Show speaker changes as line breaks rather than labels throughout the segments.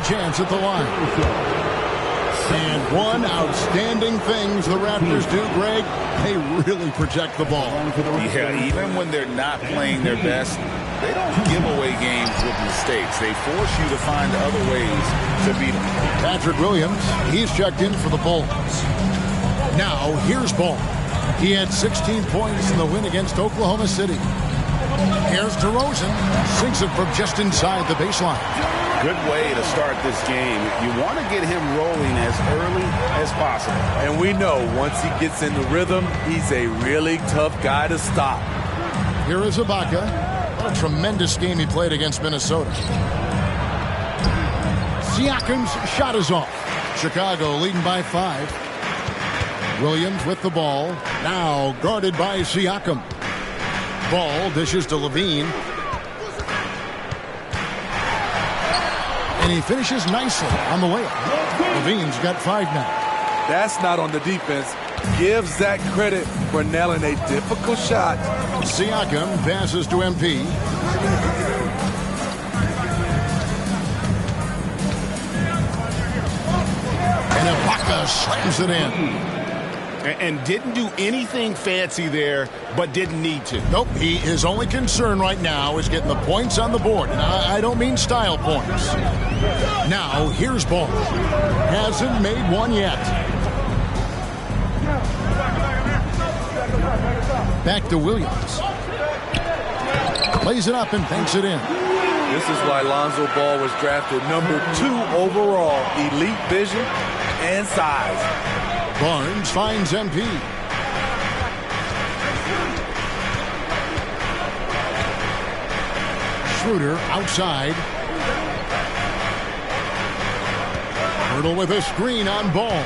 chance at the line. And one outstanding things the Raptors do, Greg, they really protect the ball.
Yeah, even when they're not playing their best, they don't give away games with mistakes. They force you to find other ways to beat them.
Patrick Williams, he's checked in for the Bulls. Now, here's Ball. He had 16 points in the win against Oklahoma City. Here's DeRozan, sinks it from just inside the baseline.
Good way to start this game. You want to get him rolling as early as possible.
And we know once he gets in the rhythm, he's a really tough guy to stop.
Here is Ibaka. What a tremendous game he played against Minnesota. Siakam's shot is off. Chicago leading by 5. Williams with the ball. Now guarded by Siakam. Ball dishes to Levine. And he finishes nicely on the layup. Levine's got 5 now.
That's not on the defense. Give Zach credit for nailing a difficult shot.
Siakam passes to MP. And Ibaka slams it in.
And didn't do anything fancy there, but didn't need to.
Nope, his only concern right now is getting the points on the board. And I don't mean style points. Now, here's Ball. Hasn't made one yet. Back to Williams. Plays it up and banks it in.
This is why Lonzo Ball was drafted number 2 overall. Elite vision and size.
Barnes finds MP. Schroeder outside. Pirtle with a screen on Ball.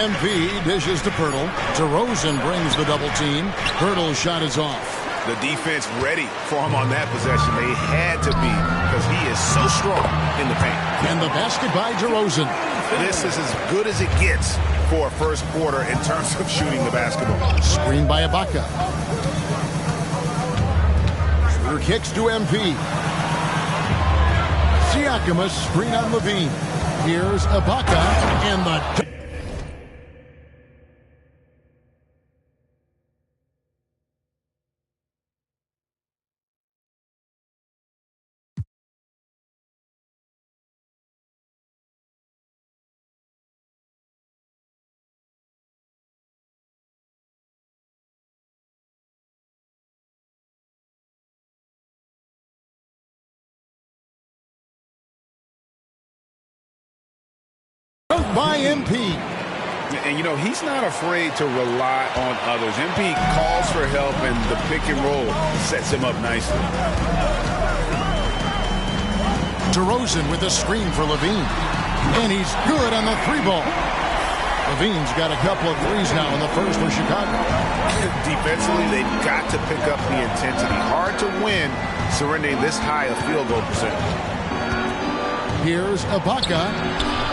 MP dishes to Pirtle. DeRozan brings the double team. Pirtle's shot is off.
The defense ready for him on that possession. They had to be because he is so strong in the paint.
And the basket by DeRozan.
This is as good as it gets for a first quarter in terms of shooting the basketball.
Screen by Ibaka. Schroeder kicks to MP. Siakam a screen on Levine. Here's Ibaka and the... by MP.
And, you know, he's not afraid to rely on others. MP calls for help, and the pick and roll sets him up nicely.
DeRozan with a screen for Levine. And he's good on the 3-ball. Levine's got a couple of threes now in the first for Chicago.
Defensively, they've got to pick up the intensity. Hard to win surrendering this high a field goal percentage.
Here's Ibaka.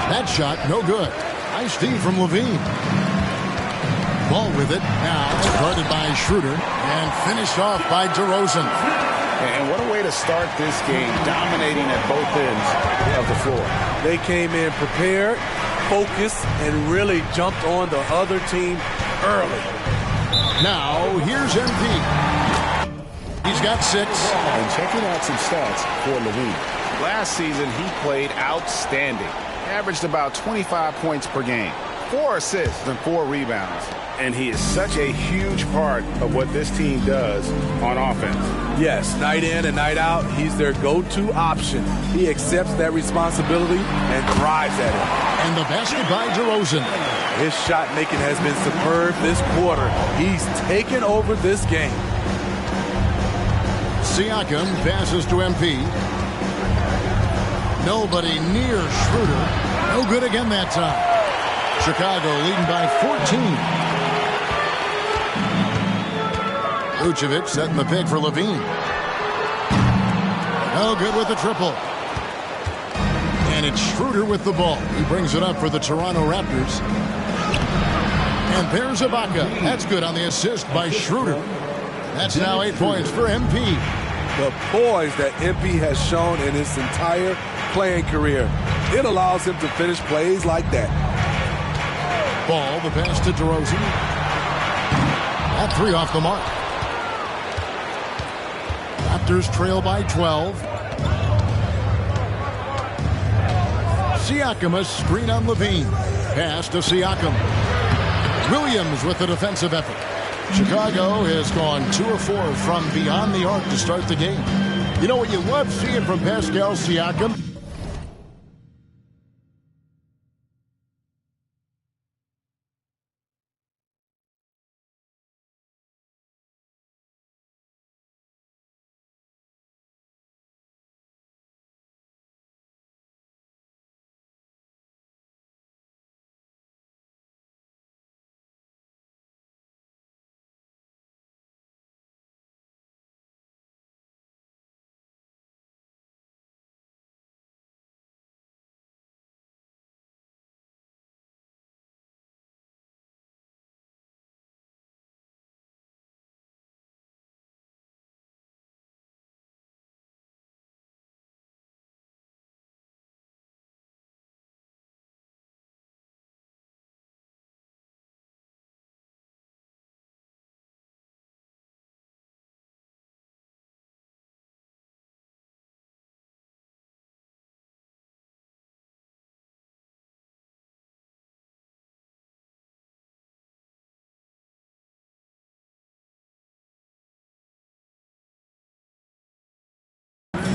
That shot, no good. Nice D from Levine. Ball with it. Now guarded by Schroeder and finished off by DeRozan.
And what a way to start this game, dominating at both ends of the floor.
They came in prepared, focused, and really jumped on the other team early.
Now, here's MP. He's got 6.
And checking out some stats for Levine.
Last season, he played outstanding. Averaged about 25 points per game, 4 assists and 4 rebounds. And he is such a huge part of what this team does on offense.
Yes, night in and night out, he's their go-to option. He accepts that responsibility and thrives at it.
And the basket by DeRozan.
His shot making has been superb this quarter. He's taken over this game.
Siakam passes to MP. Nobody near Schroeder. No good again that time. Chicago leading by 14. Vucevic setting the pick for Levine. No good with the triple. And it's Schroeder with the ball. He brings it up for the Toronto Raptors. And there's Ibaka. That's good on the assist by Schroeder. That's now 8 points for MP.
The poise that MP has shown in his entire playing career. It allows him to finish plays like that.
Ball, the pass to DeRozan. That 3 off the mark. Raptors trail by 12. Siakam, a screen on Levine. Pass to Siakam. Williams with the defensive effort. Chicago has gone 2 of 4 from beyond the arc to start the game. You know what you love seeing from Pascal Siakam?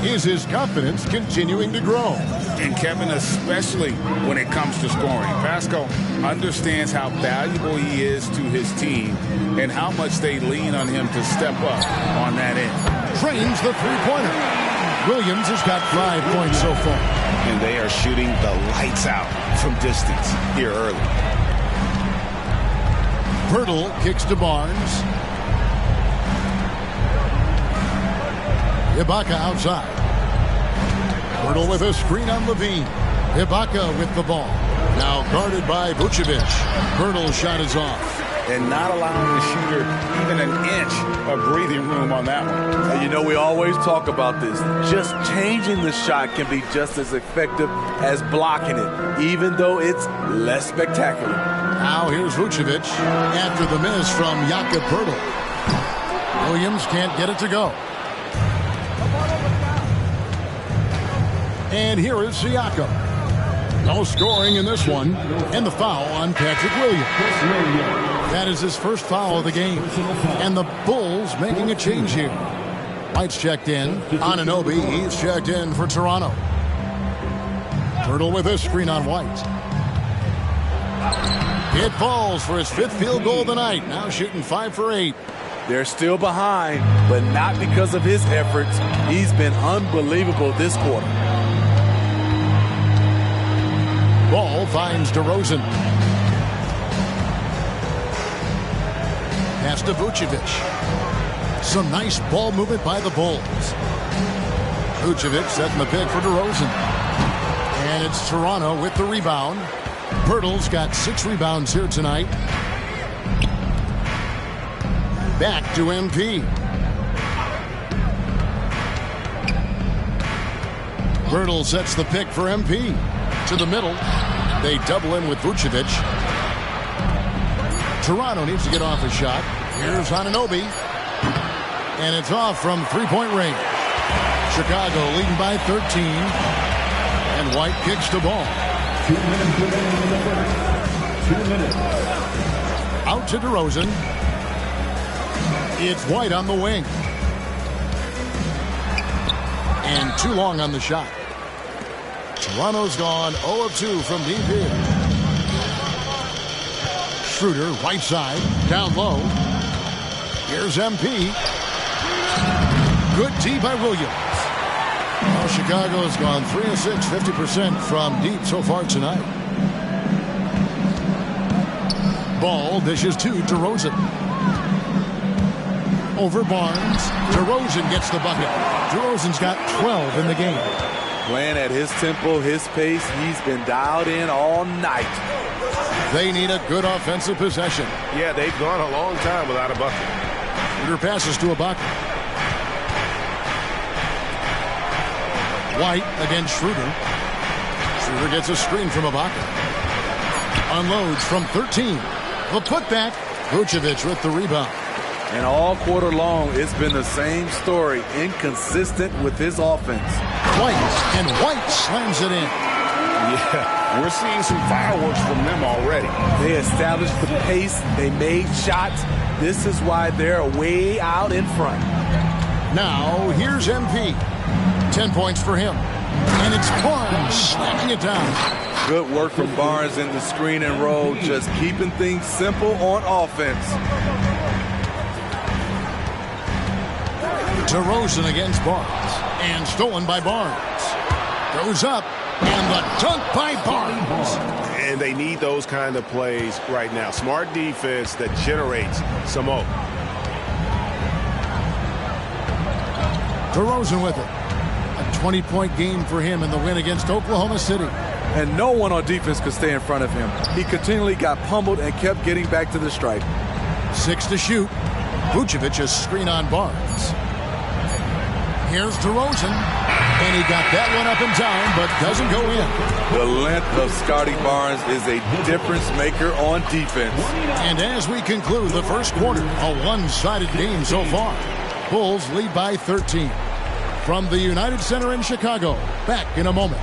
Is his confidence continuing to grow?
And Kevin, especially when it comes to scoring. Pascal understands how valuable he is to his team and how much they lean on him to step up on that end.
Trains the three-pointer. Williams has got 5 points so far.
And they are shooting the lights out from distance here early.
Pirtle kicks to Barnes. Ibaka outside. Pirtle with a screen on Levine. Ibaka with the ball. Now guarded by Vucevic. Pirtle's shot is off.
And not allowing the shooter even an inch of breathing room on that one.
And you know, we always talk about this. Just changing the shot can be just as effective as blocking it, even though it's less spectacular.
Now here's Vucevic after the miss from Jakob Pirtle. Williams can't get it to go. And here is Siakam. No scoring in this one. And the foul on Patrick Williams. That is his first foul of the game. And the Bulls making a change here. White's checked in. Anunoby, he's checked in for Toronto. Pirtle with a screen on White. It falls for his 5th field goal of the night. Now shooting 5 for 8.
They're still behind, but not because of his efforts. He's been unbelievable this quarter.
Ball finds DeRozan. Pass to Vucevic. Some nice ball movement by the Bulls. Vucevic setting the pick for DeRozan. And it's Toronto with the rebound. Pirtle's got 6 rebounds here tonight. Back to MP. Pirtle sets the pick for MP. To the middle. They double him with Vucevic. Toronto needs to get off a shot. Here's Anunoby. And it's off from three-point range. Chicago leading by 13. And White kicks the ball.
2 minutes remaining. 2 minutes.
Out to DeRozan. It's White on the wing. And too long on the shot. Toronto's gone 0 of 2 from deep here. Schroeder, right side, down low. Here's MP. Good D by Williams. Well, Chicago's gone 3 of 6, 50% from deep so far tonight. Ball dishes to DeRozan. Over Barnes. DeRozan gets the bucket. DeRozan's got 12 in the game.
Playing at his tempo, his pace, he's been dialed in all night.
They need a good offensive possession.
Yeah, they've gone a long time without a bucket.
Schroeder passes to Ibaka. White against Schroeder. Shooter gets a screen from Ibaka. Unloads from 13. The putback. Vucevic with the rebound.
And all quarter long, it's been the same story. Inconsistent with his offense.
White slams it in.
Yeah, we're seeing some fireworks from them already.
They established the pace. They made shots. This is why they're way out in front.
Now, here's MP. 10 points for him. And it's Barnes slamming it down.
Good work from Barnes in the screen and roll, just keeping things simple on offense.
DeRozan against Barnes. And stolen by Barnes. Goes up. And the dunk by Barnes.
And they need those kind of plays right now. Smart defense that generates some hope.
DeRozan with it. A 20-point game for him in the win against Oklahoma City.
And no one on defense could stay in front of him. He continually got pummeled and kept getting back to the stripe.
6 to shoot. Vucevic a screen on Barnes. Here's DeRozan. And he got that one up in time, but doesn't go in.
The length of Scotty Barnes is a difference maker on defense.
And as we conclude the first quarter, a one-sided game so far. Bulls lead by 13. From the United Center in Chicago, back in a moment.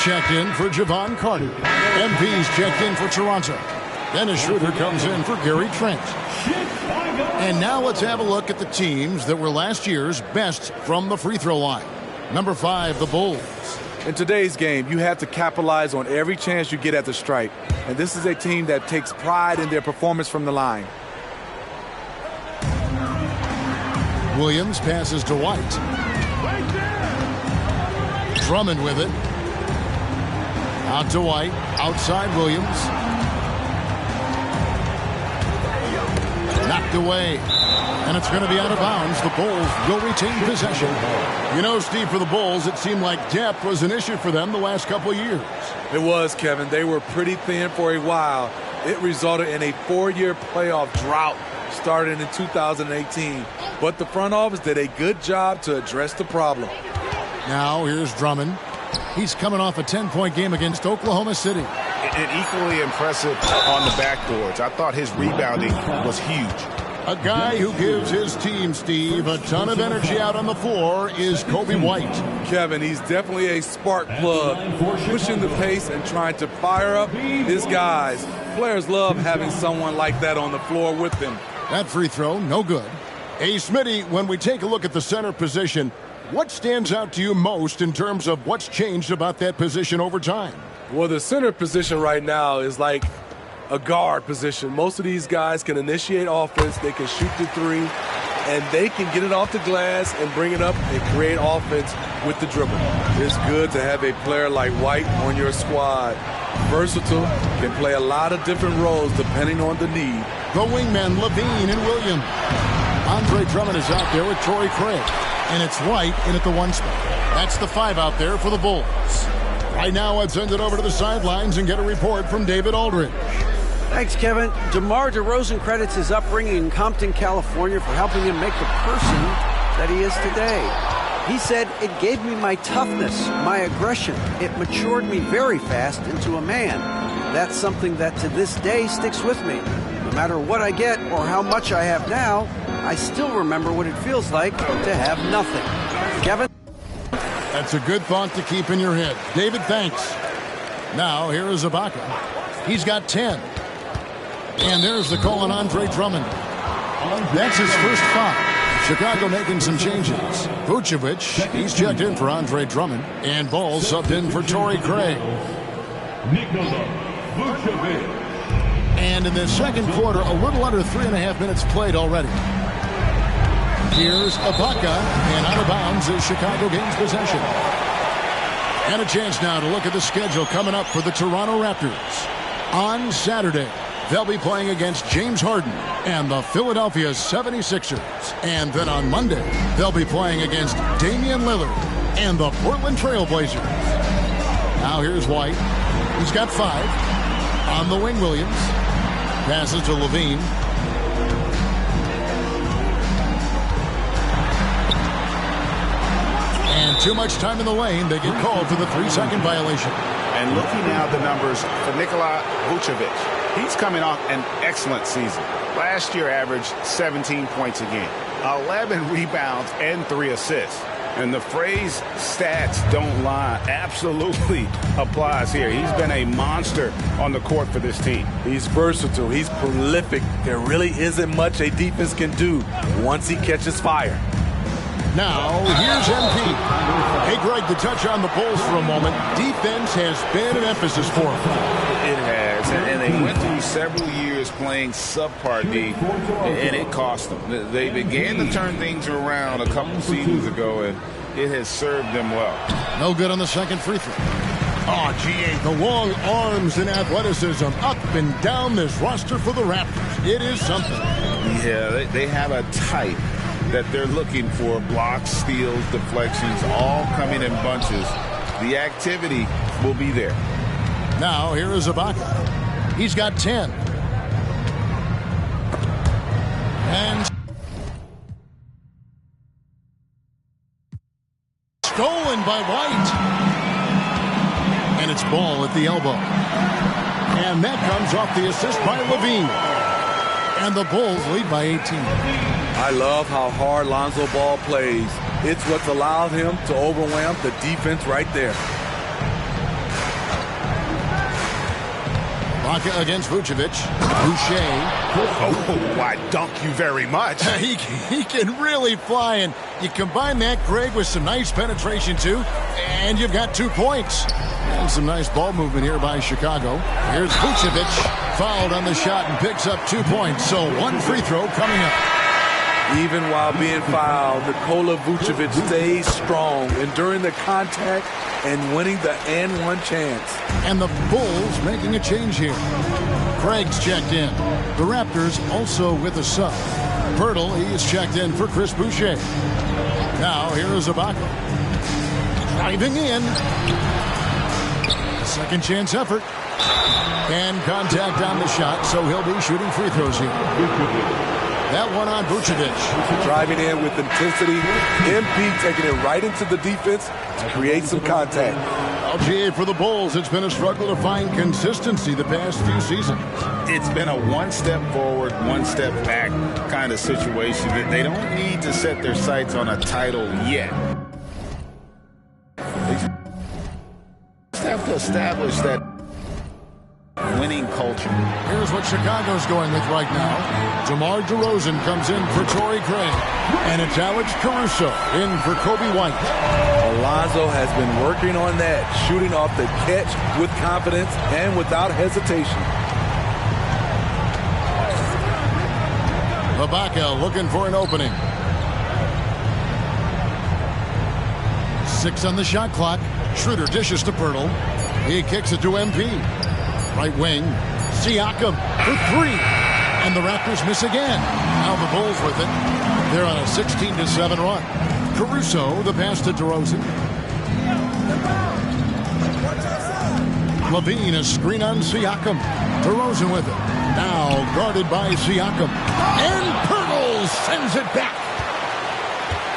checked in for Javon Carter. MP's checked in for Toronto. Dennis Schroeder comes in for Gary Trent. And now let's have a look at the teams that were last year's best from the free throw line. Number 5, the Bulls.
In today's game, you have to capitalize on every chance you get at the stripe. And this is a team that takes pride in their performance from the line.
Williams passes to White. Drummond with it. Out to White. Outside Williams. Knocked away. And it's going to be out of bounds. The Bulls will retain possession. You know, Steve, for the Bulls, it seemed like depth was an issue for them the last couple of years.
It was, Kevin. They were pretty thin for a while. It resulted in a 4-year playoff drought started in 2018. But the front office did a good job to address the problem.
Now here's Drummond. He's coming off a 10-point game against Oklahoma City.
And equally impressive on the backboards. I thought his rebounding was huge.
A guy who gives his team, Steve, a ton of energy out on the floor is Kobe White.
Kevin, he's definitely a spark plug, pushing the pace and trying to fire up his guys. Players love having someone like that on the floor with them.
That free throw, no good. Hey, Smitty, when we take a look at the center position, what stands out to you most in terms of what's changed about that position over time?
Well, the center position right now is like a guard position. Most of these guys can initiate offense, they can shoot the three, and they can get it off the glass and bring it up and create offense with the dribble. It's good to have a player like White on your squad. Versatile, can play a lot of different roles depending on the need.
The wingmen, Levine and Williams. Andre Drummond is out there with Torrey Craig. And it's White in at the 1 spot. That's the 5 out there for the Bulls. Right now, let's send it over to the sidelines and get a report from David Aldridge.
Thanks, Kevin. DeMar DeRozan credits his upbringing in Compton, California for helping him make the person that he is today. He said, "It gave me my toughness, my aggression. It matured me very fast into a man. That's something that to this day sticks with me. No matter what I get or how much I have now, I still remember what it feels like to have nothing." Kevin?
That's a good thought to keep in your head. David, thanks. Now, here is Ibaka. He's got 10. And there's the call on Andre Drummond. That's his first foul. Chicago making some changes. Vucevic, he's checked in for Andre Drummond. And Ball subbed in for Torrey Craig.
Nikola Vucevic.
And in the second quarter, a little under 3.5 minutes played already. Here's Ibaka, and out of bounds as Chicago gains possession. And a chance now to look at the schedule coming up for the Toronto Raptors. On Saturday, they'll be playing against James Harden and the Philadelphia 76ers. And then on Monday, they'll be playing against Damian Lillard and the Portland Trail Blazers. Now here's White. He's got 5. On the wing, Williams. Passes to Levine. And too much time in the lane. They get called for the 3-second violation.
And looking now at the numbers for Nikola Vucevic, he's coming off an excellent season. Last year averaged 17 points a game, 11 rebounds, and 3 assists. And the phrase stats don't lie absolutely applies here. He's been a monster on the court for this team.
He's versatile. He's prolific. There really isn't much a defense can do once he catches fire.
Now, here's MP. Hey, Greg, to touch on the Bulls for a moment, defense has been an emphasis for them.
It has, and they went through several years playing subpar D, and it cost them. They began to turn things around a couple seasons ago, and it has served them well.
No good on the second free throw. Oh, GA, the long arms and athleticism up and down this roster for the Raptors. It is something.
Yeah, they have a type that they're looking for. Blocks, steals, deflections, all coming in bunches. The activity will be there.
Now, here is Ibaka. He's got 10. And stolen by White. And it's Ball at the elbow. And that comes off the assist by Levine. And the Bulls lead by 18.
I love how hard Lonzo Ball plays. It's what's allowed him to overwhelm the defense right there.
Ibaka against Vucevic. Boucher.
Oh, I dunk you very much.
He can really fly, and you combine that, Greg, with some nice penetration, too, and you've got 2 points. And some nice ball movement here by Chicago. Here's Vucevic, fouled on the shot and picks up 2 points. So 1 free throw coming up.
Even while being fouled, Nikola Vucevic stays strong, enduring the contact and winning the and-one chance.
And the Bulls making a change here. Craig's checked in. The Raptors also with a sub. Pirtle, he is checked in for Chris Boucher. Now here is Ibaka. Driving in. Second chance effort. And contact on the shot, so he'll be shooting free throws here. That one on Vucevic.
Driving in with intensity. MP taking it right into the defense to create some contact.
LGA for the Bulls. It's been a struggle to find consistency the past few seasons.
It's been a 1 step forward, 1 step back kind of situation. That they don't need to set their sights on a title yet. They just have to establish that winning culture.
Here's what Chicago's going with right now. DeMar DeRozan comes in for Torrey Craig. And it's Alex Caruso in for Kobe White.
Alonzo has been working on that, shooting off the catch with confidence and without hesitation.
Ibaka looking for an opening. 6 on the shot clock. Schroeder dishes to Pirtle. He kicks it to MP. Right wing, Siakam for 3. And the Raptors miss again. Now the Bulls with it. They're on a 16-7 run. Caruso, the pass to DeRozan. Levine, a screen on Siakam. DeRozan with it. Now guarded by Siakam. And Pirtle sends it back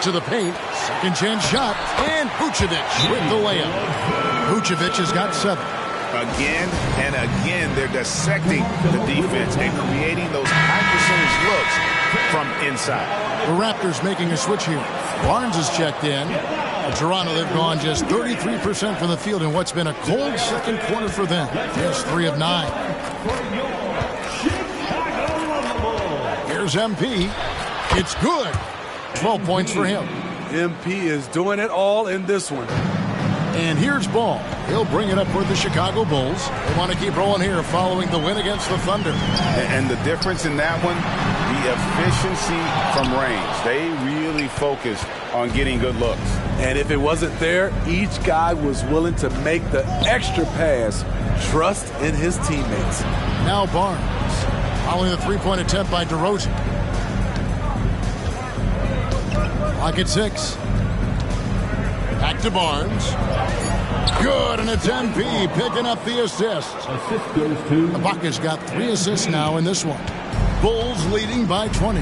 to the paint. Second chance shot. And Vucevic with the layup. Vucevic has got 7.
Again and again, they're dissecting the defense and creating those high percentage looks from inside.
The Raptors making a switch here. Barnes is checked in. Toronto, they've gone just 33% from the field in what's been a cold second quarter for them. Just 3 of 9. Here's MP. It's good. 12 points for him.
MP is doing it all in this one.
And here's Ball. He'll bring it up for the Chicago Bulls. They want to keep rolling here following the win against the Thunder.
And the difference in that one, the efficiency from range. They really focused on getting good looks.
And if it wasn't there, each guy was willing to make the extra pass. Trust in his teammates.
Now Barnes. Following the three-point attempt by DeRozan. Clock at 6. Back to Barnes. Good, and it's MP picking up the assist.
Assist goes to
Ibaka's got 3 assists now in this one. Bulls leading by 20.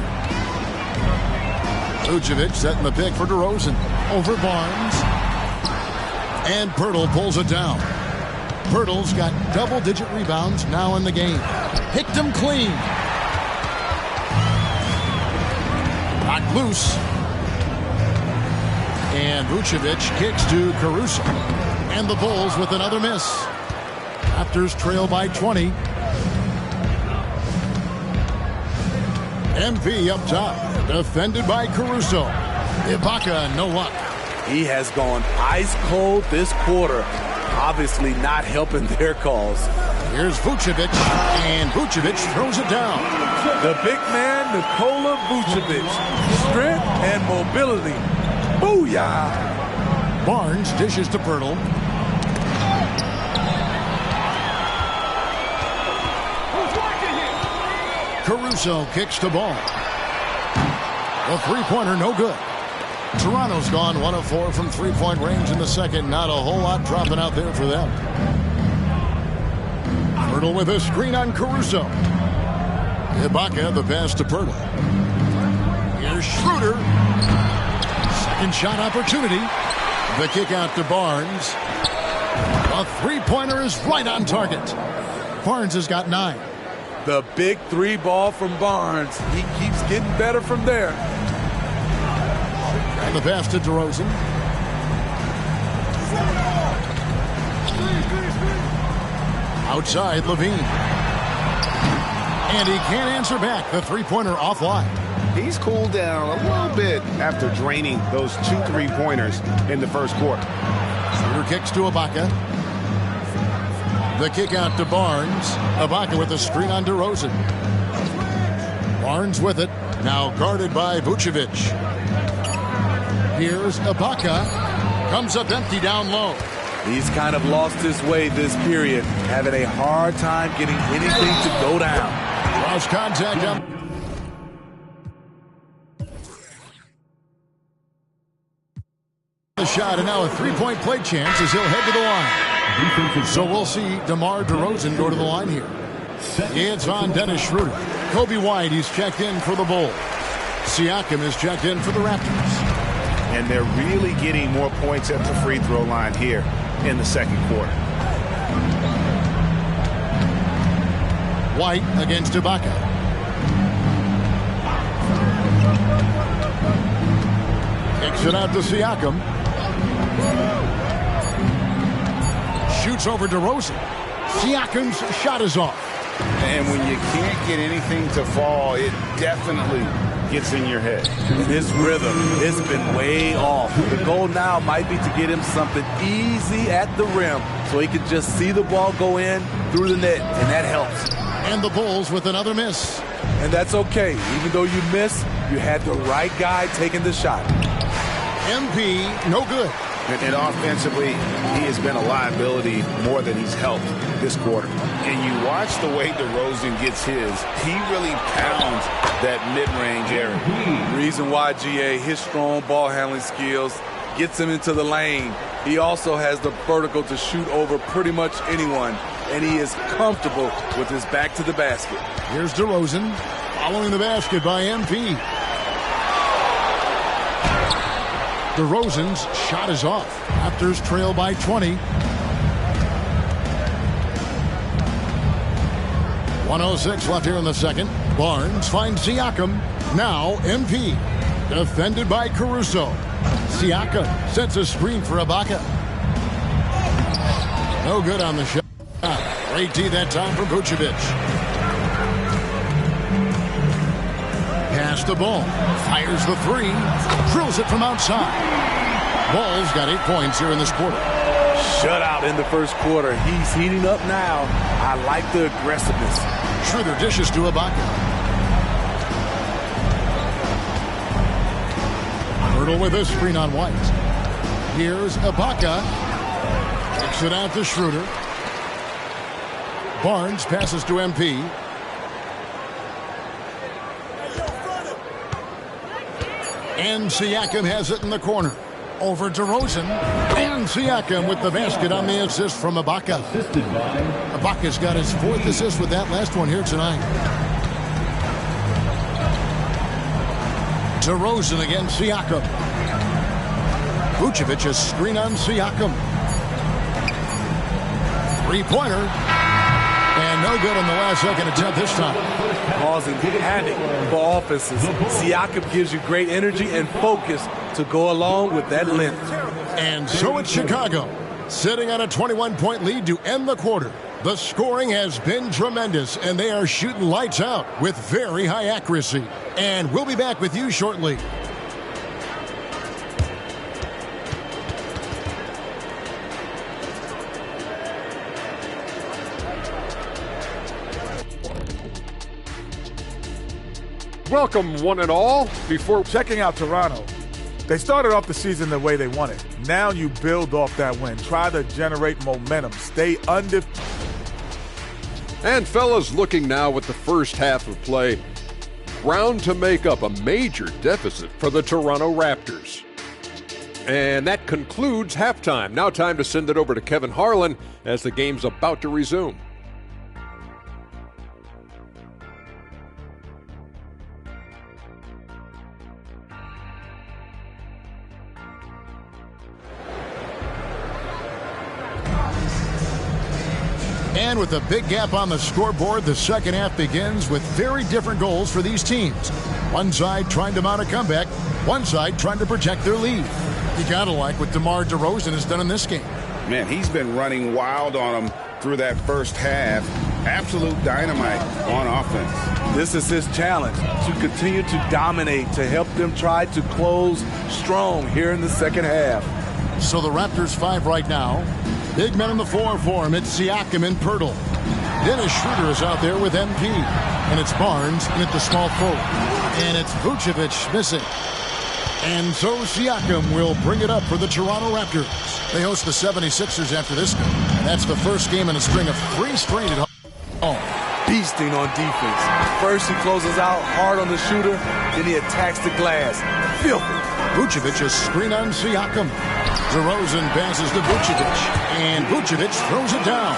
Vucevic setting the pick for DeRozan. Over Barnes. And Pirtle pulls it down. Pirtle's got double-digit rebounds now in the game. Picked him clean. Knocked loose. And Vucevic kicks to Caruso. And the Bulls with another miss. Raptors trail by 20. MP up top. Defended by Caruso. Ibaka, no luck.
He has gone ice cold this quarter. Obviously not helping their cause.
Here's Vucevic. And Vucevic throws it down.
The big man, Nikola Vucevic. Strength and mobility. Booyah!
Barnes dishes to Pirtle. Caruso kicks to Ball. The three-pointer, no good. Toronto's gone 1 of 4 from three-point range in the second. Not a whole lot dropping out there for them. Pirtle with a screen on Caruso. Ibaka, the pass to Pirtle. Here's Schroeder. Second shot opportunity. The kick out to Barnes. A three-pointer is right on target. Barnes has got 9.
The big 3 ball from Barnes. He keeps getting better from there.
And the pass to DeRozan. Outside, Levine. And he can't answer back. The three-pointer offline.
He's cooled down a little bit after draining those 2 3-pointers in the first quarter.
Schroeder kicks to Ibaka. The kick out to Barnes. Ibaka with a screen on DeRozan. Barnes with it. Now guarded by Vucevic. Here's Ibaka. Comes up empty down low.
He's kind of lost his way this period, having a hard time getting anything to go down.
Cross contact up. The shot, and now a three-point play chance as he'll head to the line. So we'll see DeMar DeRozan go to the line here. It's on Dennis Schroeder. Kobe White, he's checked in for the Bulls. Siakam is checked in for the Raptors.
And they're really getting more points at the free throw line here in the second quarter.
White against Ibaka. Kicks it out to Siakam. Shoots over DeRozan. Siakam's shot is off.
And when you can't get anything to fall, it definitely gets in your head.
His rhythm has been way off. The goal now might be to get him something easy at the rim so he can just see the ball go in through the net, and that helps.
And the Bulls with another miss.
And that's okay. Even though you miss, you had the right guy taking the shot.
MP, no good.
And offensively, he has been a liability more than he's helped this quarter. And you watch the way DeRozan gets his. He really pounds that mid-range area.
Reason why, GA, his strong ball handling skills gets him into the lane. He also has the vertical to shoot over pretty much anyone. And he is comfortable with his back to the basket.
Here's DeRozan following the basket by MP. DeRozan's shot is off. Raptors trail by 20. 1:06 left here in the second. Barnes finds Siakam. Now MP. Defended by Caruso. Siakam sets a screen for Ibaka. No good on the shot. Great D that time from Vucevic. Pass the ball. Fires the three. Drills it from outside. Bulls got 8 points here in this quarter.
Shutout in the first quarter. He's heating up now. I like the aggressiveness.
Schroeder dishes to Ibaka. Hurdle with a screen on White. Here's Ibaka. Kicks it out to Schroeder. Barnes passes to MP. And Siakam has it in the corner. Over DeRozan. And Siakam with the basket on the assist from Ibaka. Ibaka's got his 4th assist with that last one here tonight. DeRozan against Siakam. Vucevic a screen on Siakam. Three-pointer. And no good on the last second attempt this time.
Causing havoc for offenses. Siakam gives you great energy and focus to go along with that length.
And so it's Chicago, sitting on a 21-point lead to end the quarter. The scoring has been tremendous, and they are shooting lights out with very high accuracy. And we'll be back with you shortly.
Welcome, one and all. Before checking out Toronto, they started off the season the way they wanted. Now you build off that win. Try to generate momentum. Stay undefeated.
And fellas, looking now at the first half of play, ground to make up a major deficit for the Toronto Raptors. And that concludes halftime. Now time to send it over to Kevin Harlan as the game's about to resume.
And with a big gap on the scoreboard, the second half begins with very different goals for these teams. One side trying to mount a comeback, one side trying to protect their lead. You gotta like what DeMar DeRozan has done in this game.
Man, he's been running wild on them through that first half. Absolute dynamite on offense.
This is his challenge, to continue to dominate, to help them try to close strong here in the second half.
So the Raptors 5 right now. Big men in the 4 for him. It's Siakam and Poeltl. Dennis Schroeder is out there with MP. And it's Barnes in at the small forward. And it's Vucevic missing. And so Siakam will bring it up for the Toronto Raptors. They host the 76ers after this game. And that's the first game in a string of 3 straight at home.
Beasting on defense. First he closes out hard on the shooter, then he attacks the glass. Filthy.
Vucevic is screen on Siakam. DeRozan passes to Vucevic. And Vucevic throws it down.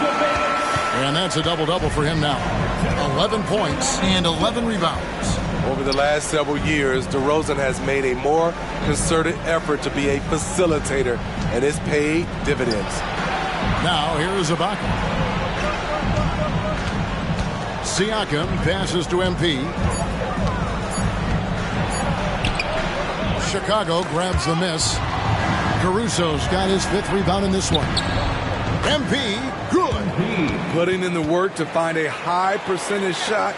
And that's a double-double for him now. 11 points and 11 rebounds.
Over the last several years, DeRozan has made a more concerted effort to be a facilitator, and it's paid dividends.
Now here is Ibaka. Siakam passes to MP. Chicago grabs the miss. Caruso's got his 5th rebound in this one. MP, good.
Putting in the work to find a high percentage shot.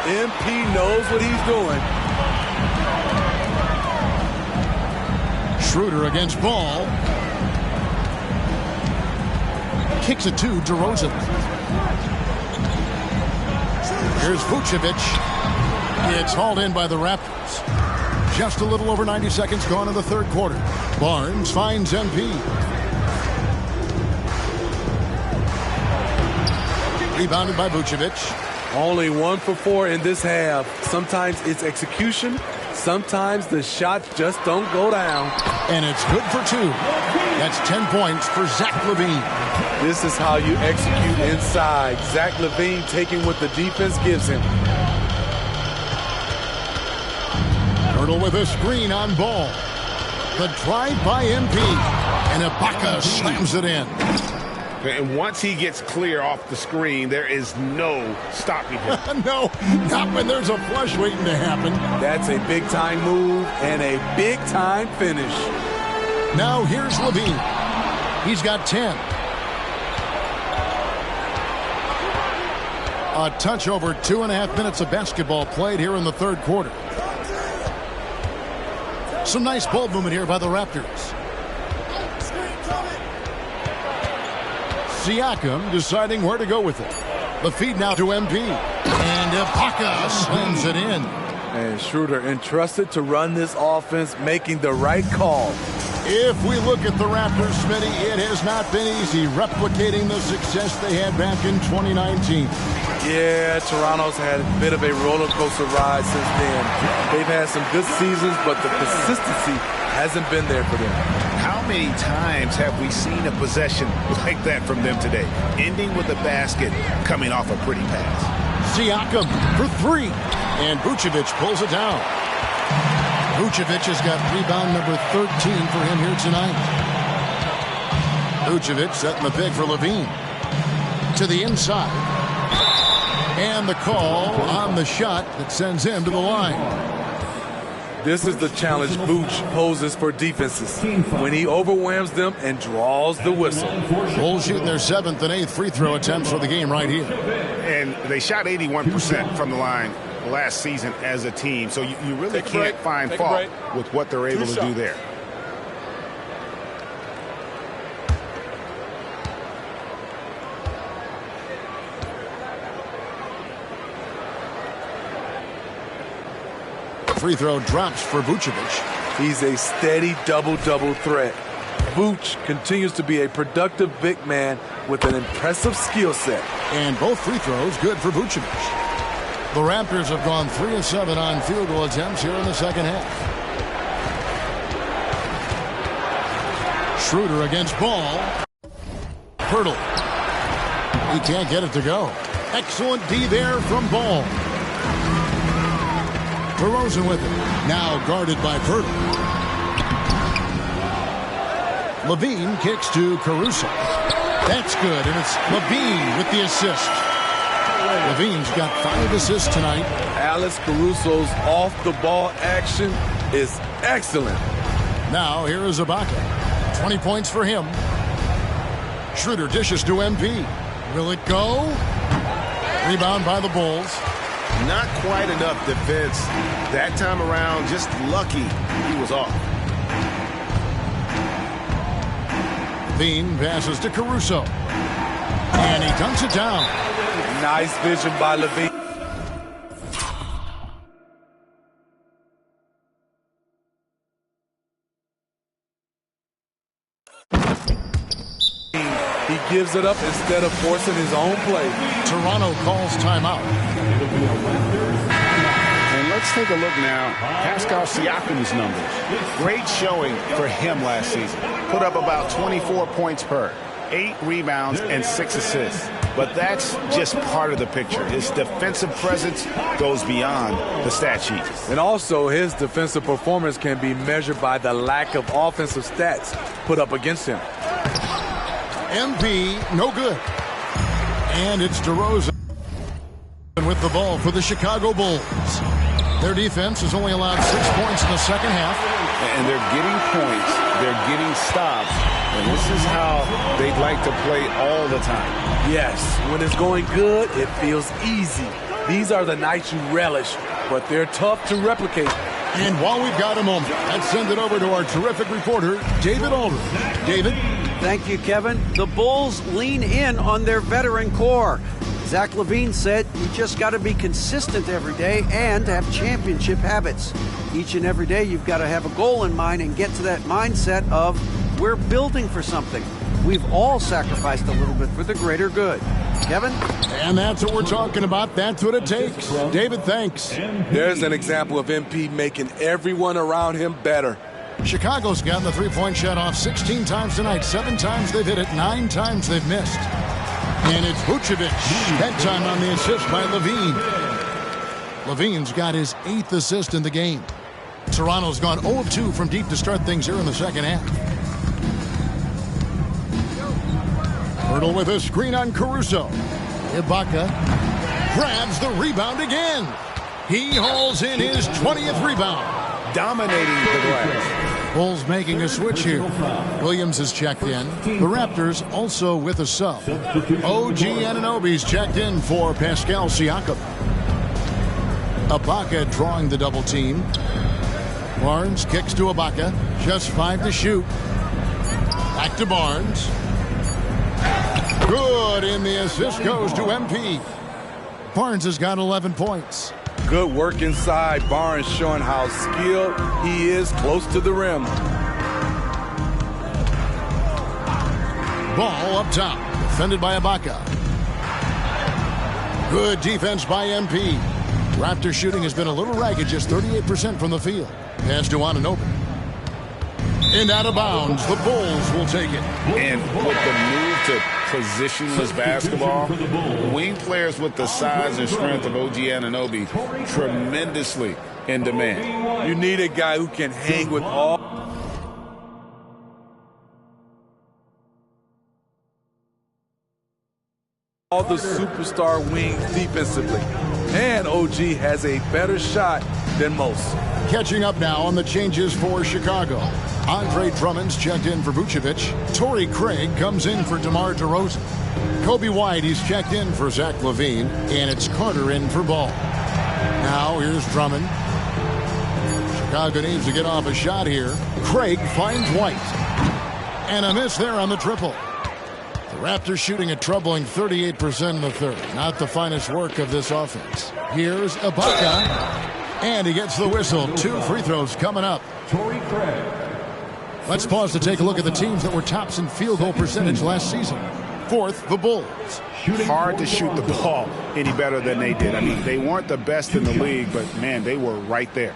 MP knows what he's doing.
Schroeder against Ball. Kicks it to DeRozan. Here's Vucevic. It's hauled in by the Raptors. Just a little over 90 seconds gone in the third quarter. Barnes finds MP. Rebounded by Vucevic.
Only 1 for 4 in this half. Sometimes it's execution. Sometimes the shots just don't go down.
And it's good for 2. That's 10 points for Zach LaVine.
This is how you execute inside. Zach LaVine taking what the defense gives him.
Poeltl with a screen on Ball. The drive by MP. And Ibaka slams it in.
And once he gets clear off the screen, there is no stopping him.
No, not when there's a flush waiting to happen.
That's a big-time move and a big-time finish.
Now here's LaVine. He's got 10. A touch over 2.5 minutes of basketball played here in the third quarter. Some nice ball movement here by the Raptors. Siakam deciding where to go with it. The feed now to MP. And Ibaka slams it in.
And Schroeder entrusted to run this offense, making the right call.
If we look at the Raptors, Smitty, it has not been easy replicating the success they had back in 2019.
Yeah, Toronto's had a bit of a roller coaster ride since then. They've had some good seasons, but the consistency hasn't been there for them.
How many times have we seen a possession like that from them today? Ending with a basket, coming off a pretty pass.
Siakam for 3. And Vucevic pulls it down. Vucevic has got rebound number 13 for him here tonight. Vucevic setting the pick for LaVine. To the inside. And the call on the shot that sends him to the line.
This is the challenge Vooch poses for defenses when he overwhelms them and draws the whistle.
Bulls shooting their 7th and 8th free throw attempts for the game right here.
And they shot 81% from the line last season as a team, so you really can't find fault with what they're able to do there.
Free throw drops for Vucevic.
He's a steady double-double threat. Vooch continues to be a productive big man with an impressive skill set.
And both free throws good for Vucevic. The Raptors have gone 3 of 7 on field goal attempts here in the second half. Schroeder against Ball. Poeltl. He can't get it to go. Excellent D there from Ball. DeRozan with it. Now guarded by Poeltl. LaVine kicks to Caruso. That's good, and it's LaVine with the assist. LaVine's got 5 assists tonight.
Alex Caruso's off-the-ball action is excellent.
Now here is Ibaka. 20 points for him. Schroeder dishes to MP. Will it go? Rebound by the Bulls.
Not quite enough defense that time around. Just lucky he was off.
Levine passes to Caruso. And he dunks it down.
Nice vision by Levine. He gives it up instead of forcing his own play.
Toronto calls timeout.
And let's take a look now. Pascal Siakam's numbers. Great showing for him last season. Put up about 24 points per, 8 rebounds, and 6 assists. But that's just part of the picture. His defensive presence goes beyond the stat sheet.
And also, his defensive performance can be measured by the lack of offensive stats put up against him.
MP, no good. And it's DeRozan with the ball for the Chicago Bulls. Their defense has only allowed 6 points in the second half.
And they're getting points. They're getting stops. And this is how they'd like to play all the time.
Yes, when it's going good, it feels easy. These are the nights you relish, but they're tough to replicate.
And while we've got a moment, let's send it over to our terrific reporter, David Aldridge. David?
Thank you, Kevin. The Bulls lean in on their veteran core. Zach LaVine said, you just got to be consistent every day and have championship habits. Each and every day, you've got to have a goal in mind and get to that mindset of, we're building for something. We've all sacrificed a little bit for the greater good. Kevin?
And that's what we're talking about. That's what it takes. David, thanks.
There's an example of MP making everyone around him better.
Chicago's gotten the three-point shot off 16 times tonight. 7 times they've hit it. 9 times they've missed. And it's Vucevic. That time on the assist by Levine. Levine's got his 8th assist in the game. Toronto's gone 0 of 2 from deep to start things here in the second half. Hurdle with a screen on Caruso. Ibaka grabs the rebound again. He hauls in his 20th rebound.
Dominating the glass.
Bulls making a switch here. Williams is checked in. The Raptors also with a sub. OG Anunoby's checked in for Pascal Siakam. Ibaka drawing the double team. Barnes kicks to Ibaka. Just 5 to shoot. Back to Barnes. Good, and the assist goes to MP. Barnes has got 11 points.
Good work inside. Barnes showing how skilled he is close to the rim.
Ball up top. Defended by Ibaka. Good defense by MP. Raptor shooting has been a little ragged, just 38% from the field. Pass to Anunoby. And out of bounds, the Bulls will take it.
And with the move to positionless basketball, wing players with the size and strength of OG Anunoby tremendously in demand.
You need a guy who can hang with all the superstar wings defensively. And OG has a better shot than most.
Catching up now on the changes for Chicago. Andre Drummond's checked in for Vucevic. Torrey Craig comes in for DeMar DeRozan. Kobe White, he's checked in for Zach LaVine. And it's Carter in for Ball. Now here's Drummond. Chicago needs to get off a shot here. Craig finds White. And a miss there on the triple. The Raptors shooting a troubling 38% in the third. Not the finest work of this offense. Here's Ibaka. And he gets the whistle. 2 free throws coming up.
Torrey Craig.
Let's pause to take a look at the teams that were tops in field goal percentage last season. 4th, the Bulls.
Hard to shoot the ball any better than they did. I mean, they weren't the best in the league, but, man, they were right there.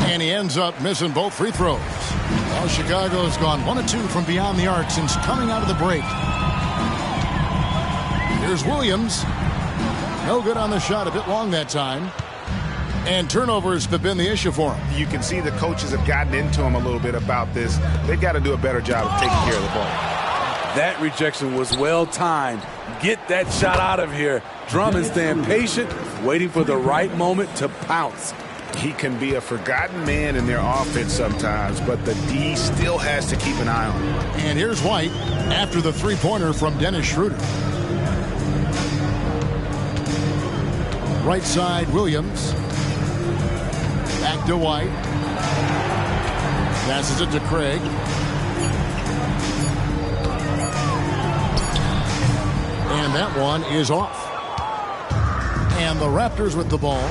And he ends up missing both free throws. Well, Chicago's gone 1 of 2 from beyond the arc since coming out of the break. Here's Williams. No good on the shot, a bit long that time. And turnovers have been the issue for him.
You can see the coaches have gotten into him a little bit about this. They've got to do a better job of taking care of the ball.
That rejection was well timed. Get that shot out of here. Drummond staying patient, waiting for the right moment to pounce.
He can be a forgotten man in their offense sometimes, but the D still has to keep an eye on him.
And here's White after the three-pointer from Dennis Schroeder. Right side, Williams. Back to White. Passes it to Craig. And that one is off. And the Raptors with the ball.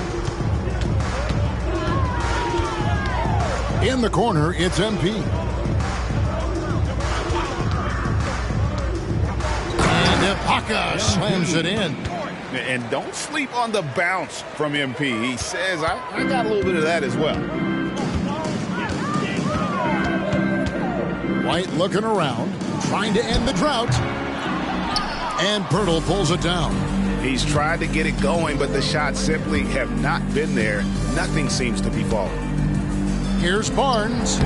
In the corner, it's MP. And Ibaka slams it in.
And don't sleep on the bounce from MP. He says, I got a little bit of that as well.
White looking around, trying to end the drought. And Pirtle pulls it down.
He's tried to get it going, but the shots simply have not been there. Nothing seems to be falling.
Here's Barnes.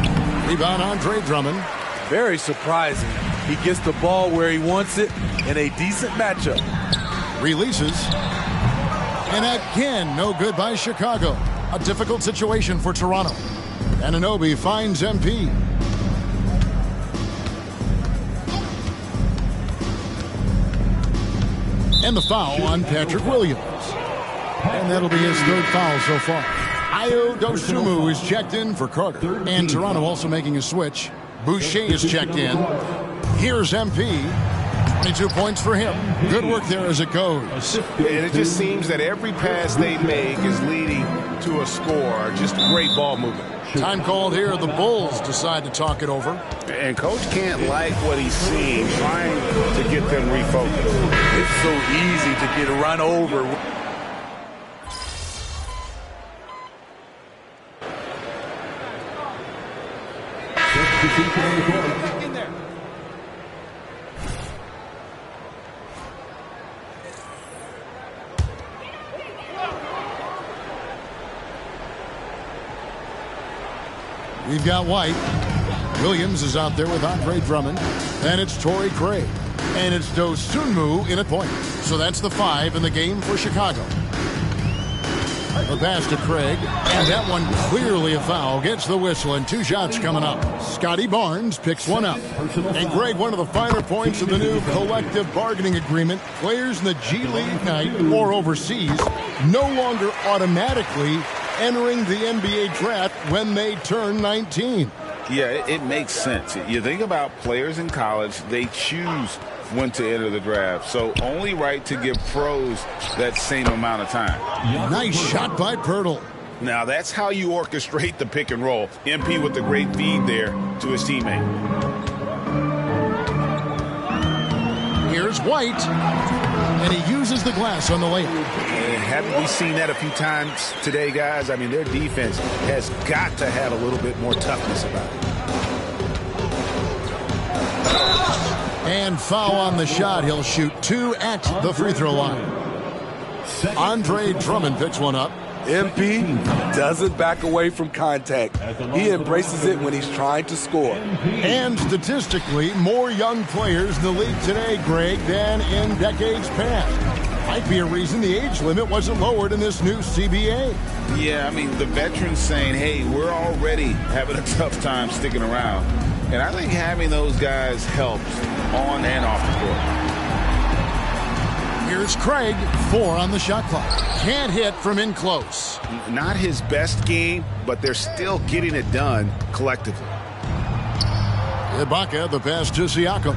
Rebound Andre Drummond.
Very surprising. He gets the ball where he wants it in a decent matchup.
Releases. And again, no good by Chicago. A difficult situation for Toronto. Anunoby finds MP. And the foul on Patrick Williams. And that'll be his third foul so far. Ayo Dosunmu is checked in for Carter. And Toronto also making a switch. Boucher is checked in. Here's MP. 22 points for him. Good work there as it goes.
And it just seems that every pass they make is leading to a score. Just great ball movement.
Time called here. The Bulls decide to talk it over.
And Coach can't like what he's seeing, trying to get them refocused.
It's so easy to get run over.
We've got White. Williams is out there with Andre Drummond. And it's Torrey Craig. And it's Dosunmu in at point. So that's the 5 in the game for Chicago. The pass to Craig. And that one clearly a foul. Gets the whistle and 2 shots coming up. Scotty Barnes picks one up. And Greg, one of the finer points of the new collective bargaining agreement, players in the G League night or overseas no longer automatically entering the NBA draft when they turn 19.
Yeah, it makes sense. You think about players in college, they choose when to enter the draft. So only right to give pros that same amount of time.
Nice shot by Pirtle.
Now that's how you orchestrate the pick and roll. MP with the great feed there to his teammate.
Here's White. And he uses the glass on the layup.
And haven't we seen that a few times today, guys? I mean, their defense has got to have a little bit more toughness about it.
And foul on the shot. He'll shoot 2 at the free throw line. Andre Drummond picks one up.
MP doesn't back away from contact. He embraces it when he's trying to score.
And statistically, more young players in the league today, Greg, than in decades past. Might be a reason the age limit wasn't lowered in this new CBA.
Yeah, I mean, the veterans saying, hey, we're already having a tough time sticking around. And I think having those guys helps on and off the court.
Here's Craig, 4 on the shot clock. Can't hit from in close.
Not his best game, but they're still getting it done collectively.
Ibaka, the pass to Siakam.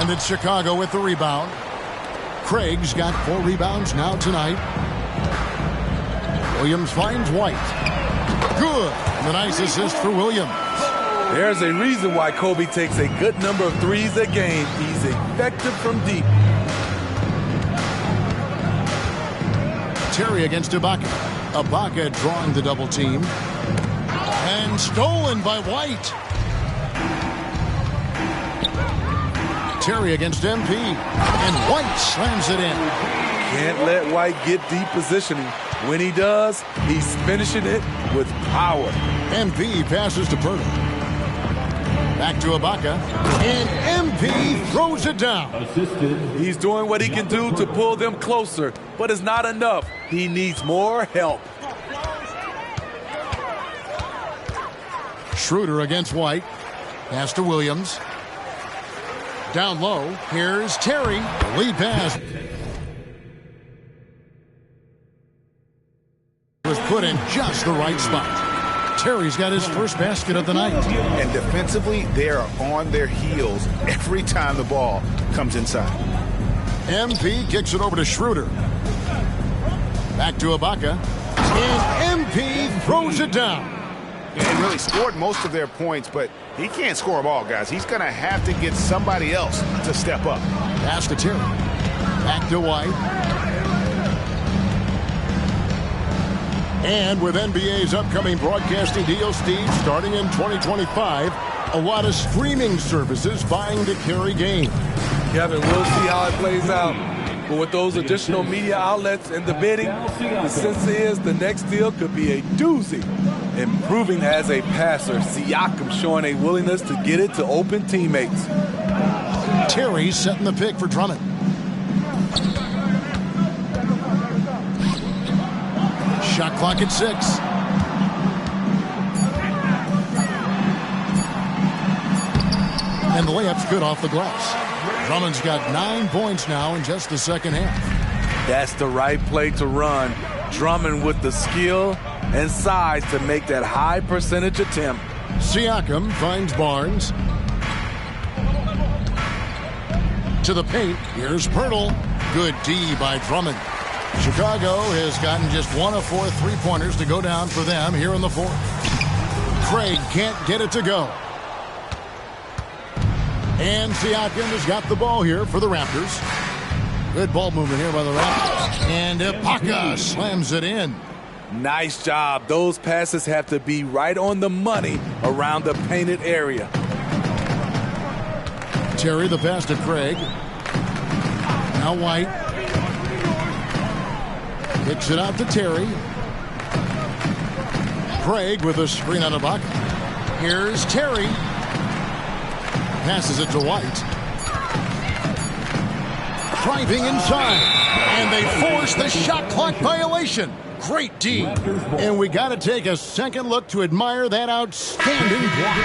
And it's Chicago with the rebound. Craig's got 4 rebounds now tonight. Williams finds White. Good. And a nice assist for Williams.
There's a reason why Kobe takes a good number of threes a game. He's effective from deep.
Terry against Ibaka. Ibaka drawing the double team. And stolen by White. Terry against MP. And White slams it in.
Can't let White get deep positioning. When he does, he's finishing it with power.
MP passes to Pirtle. Back to Ibaka. And MP throws it down.
He's doing what he can do to pull them closer, but it's not enough. He needs more help.
Schroeder against White. Pass to Williams. Down low. Here's Terry. Lead pass. put in just the right spot. Terry's got his first basket of the night.
And defensively, they are on their heels every time the ball comes inside.
MP kicks it over to Schroeder. Back to Ibaka. And MP throws it down.
He really scored most of their points, but he can't score them all, guys. He's going to have to get somebody else to step up.
Pass to Terry. Back to White. And with NBA's upcoming broadcasting deal, Steve, starting in 2025, a lot of streaming services vying to carry games.
Kevin, we'll see how it plays out. But with those additional media outlets and the bidding, the sense is the next deal could be a doozy. Improving as a passer, Siakam showing a willingness to get it to open teammates.
Terry setting the pick for Drummond. Shot clock at 6. And the layup's good off the glass. Drummond's got 9 points now in just the second half.
That's the right play to run. Drummond with the skill and size to make that high percentage attempt.
Siakam finds Barnes. To the paint. Here's Pirtle. Good D by Drummond. Chicago has gotten just 1 of 4 3-pointers to go down for them here in the fourth. Craig can't get it to go. And Siakam has got the ball here for the Raptors. Good ball movement here by the Raptors. And Ibaka slams it in.
Nice job. Those passes have to be right on the money around the painted area.
Terry the pass to Craig. Now White. Kicks it out to Terry. Craig with a screen on Ibaka. Here's Terry. Passes it to White. Driving inside. And they force the shot clock violation. Great D. And we got to take a second look to admire that outstanding block.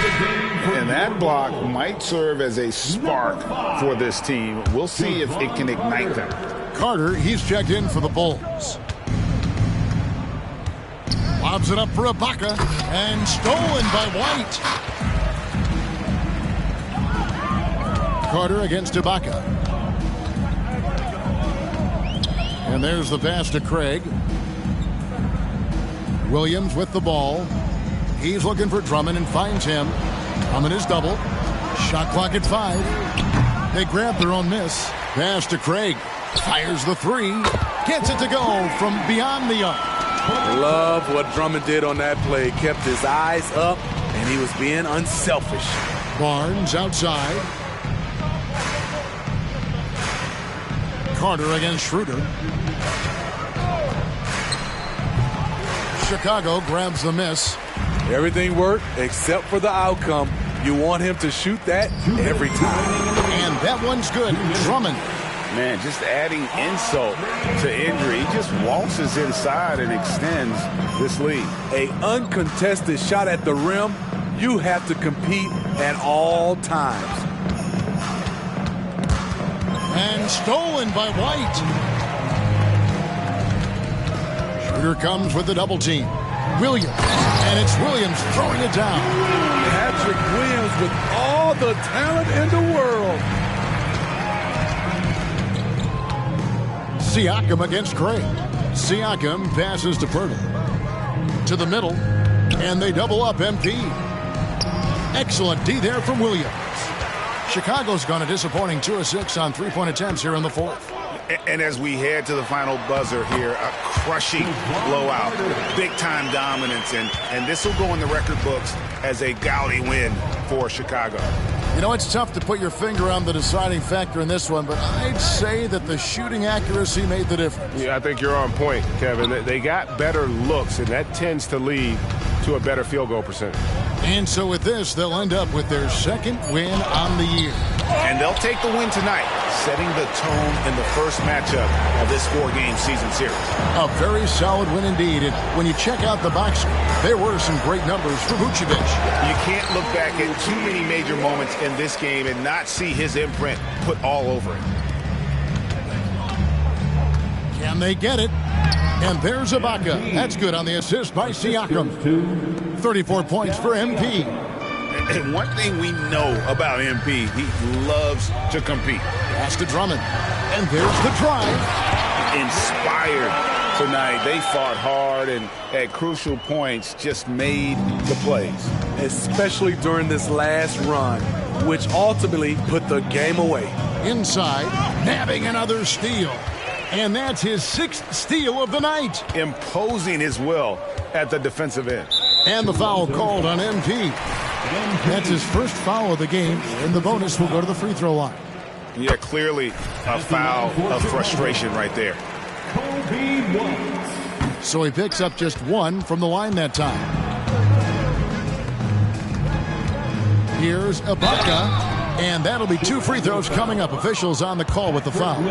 And that block might serve as a spark for this team. We'll see if it can ignite them.
Carter, he's checked in for the Bulls. Lobs it up for Ibaka. And stolen by White. Carter against Ibaka. And there's the pass to Craig. Williams with the ball. He's looking for Drummond and finds him. Drummond is double. Shot clock at 5. They grab their own miss. Pass to Craig. Fires the 3. Gets it to go from beyond the arc.
Love what Drummond did on that play. Kept his eyes up, and he was being unselfish.
Barnes outside. Carter against Schroeder. Chicago grabs the miss.
Everything worked except for the outcome. You want him to shoot that every time.
And that one's good. Drummond.
Man, just adding insult to injury. He just waltzes inside and extends this lead.
A uncontested shot at the rim, you have to compete at all times.
And stolen by White. Schroeder comes with the double team. Williams. And it's Williams throwing it down.
Patrick Williams with all the talent in the world.
Siakam against Craig. Siakam passes to Pirtle. To the middle. And they double up MP. Excellent D there from Williams. Chicago's gone a disappointing 2 of 6 on 3-point attempts here in the fourth.
And as we head to the final buzzer here, a crushing blowout, big-time dominance, and this will go in the record books as a gaudy win for Chicago.
You know, it's tough to put your finger on the deciding factor in this one, but I'd say that the shooting accuracy made the difference.
Yeah, I think you're on point, Kevin. They got better looks, and that tends to lead to a better field goal percentage.
And so with this, they'll end up with their second win on the year.
And they'll take the win tonight, setting the tone in the first matchup of this 4-game season series.
A very solid win indeed. And when you check out the box score, there were some great numbers for Vucevic.
You can't look back at too many major moments in this game and not see his imprint put all over it.
And they get it. And there's Ibaka. That's good on the assist by Siakam. 34 points for MP.
And one thing we know about MP, he loves to compete.
Pass to Drummond. And there's the drive.
Inspired tonight. They fought hard and at crucial points just made the plays.
Especially during this last run, which ultimately put the game away.
Inside, nabbing another steal. And that's his 6th steal of the night.
Imposing his will at the defensive end.
And the foul called on MP. That's his first foul of the game, and the bonus will go to the free throw line.
Yeah, clearly a foul of frustration right there.
So he picks up just 1 from the line that time. Here's Ibaka, and that'll be 2 free throws coming up. Officials on the call with the foul.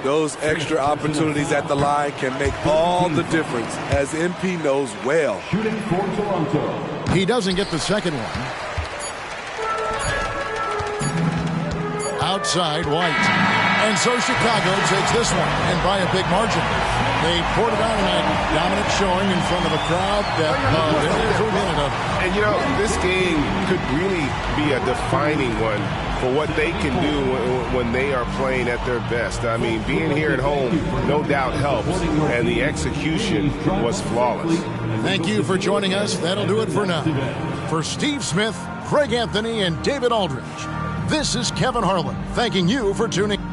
Those extra opportunities at the line can make all the difference, as MP knows well.
Shooting for Toronto.
He doesn't get the second one. Outside, White. And so Chicago takes this one, and by a big margin. They poured it on tonight. Dominant showing in front of a crowd that every minute of.
And, you know, this game could really be a defining one for what they can do when they are playing at their best. I mean, being here at home no doubt helps, and the execution was flawless.
Thank you for joining us. That'll do it for now. For Steve Smith, Craig Anthony, and David Aldridge, this is Kevin Harlan thanking you for tuning in.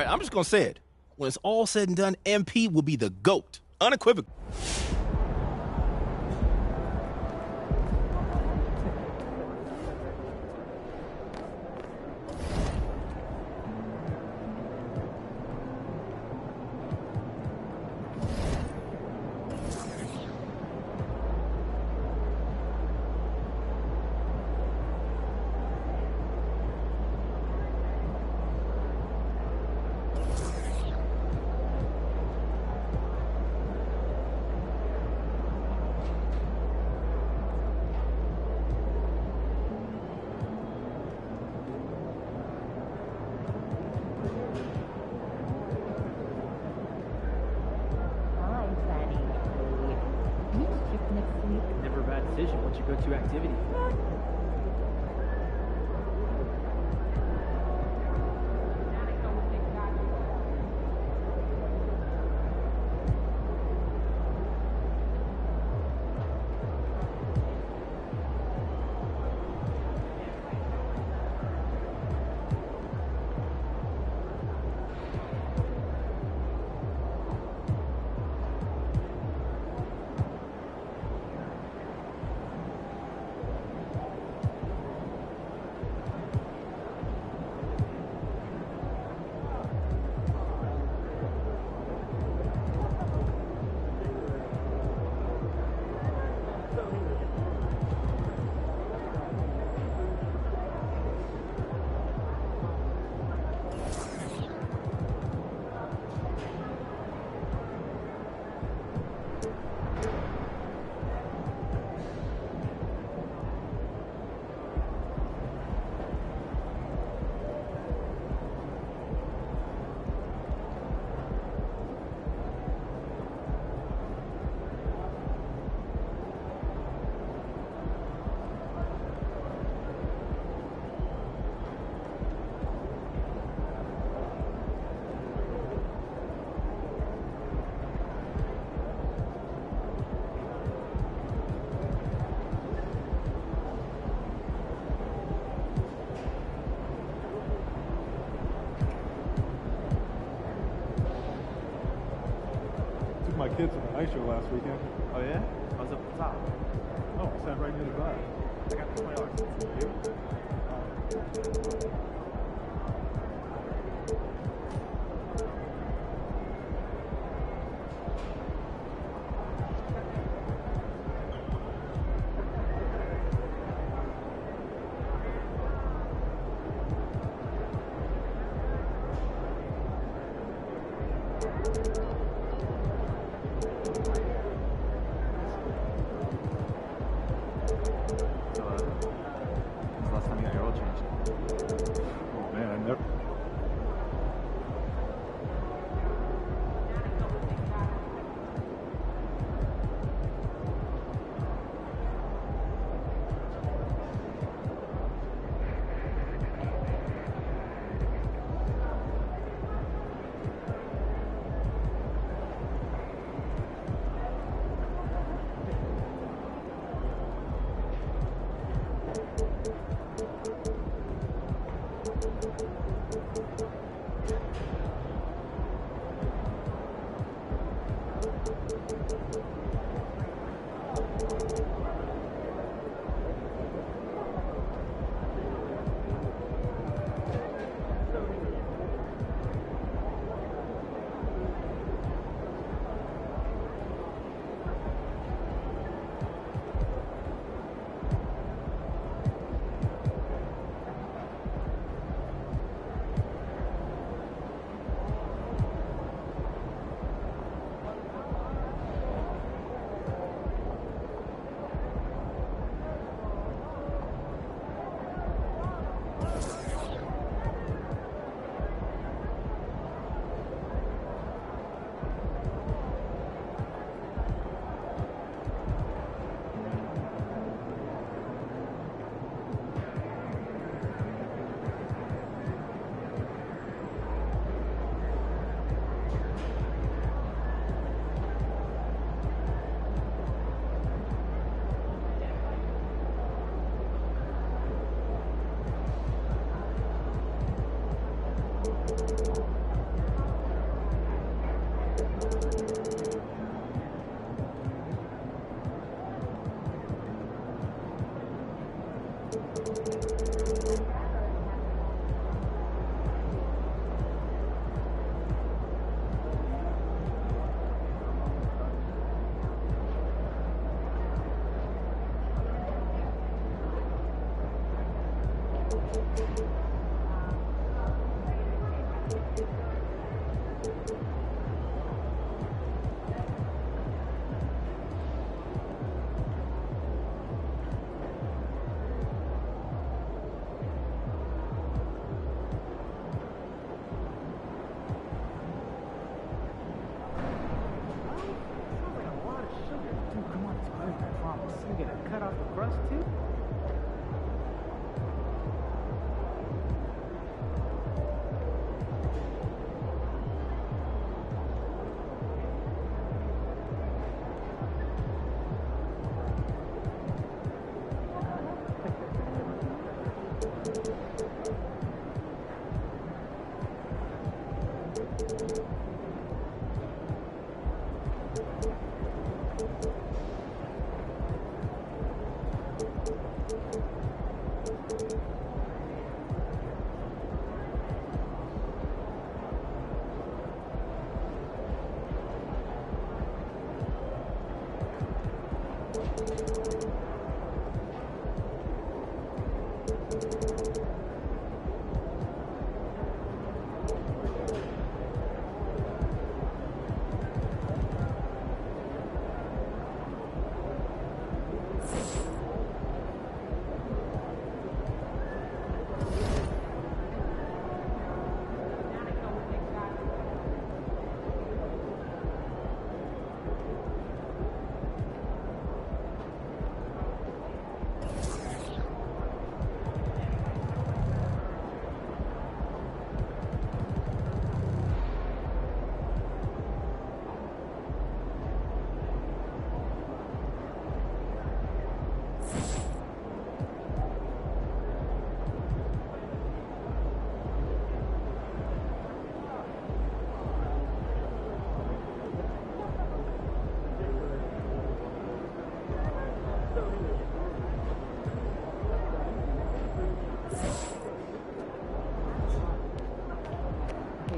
right, I'm just going to say it. When it's all said and done, MP will be the GOAT. Unequivocal.
Never a bad decision once you go to activity.
My kids to the ice show last weekend.
Oh yeah? I was up at the top.
Oh, I sat right near the back.
I got the $20. You?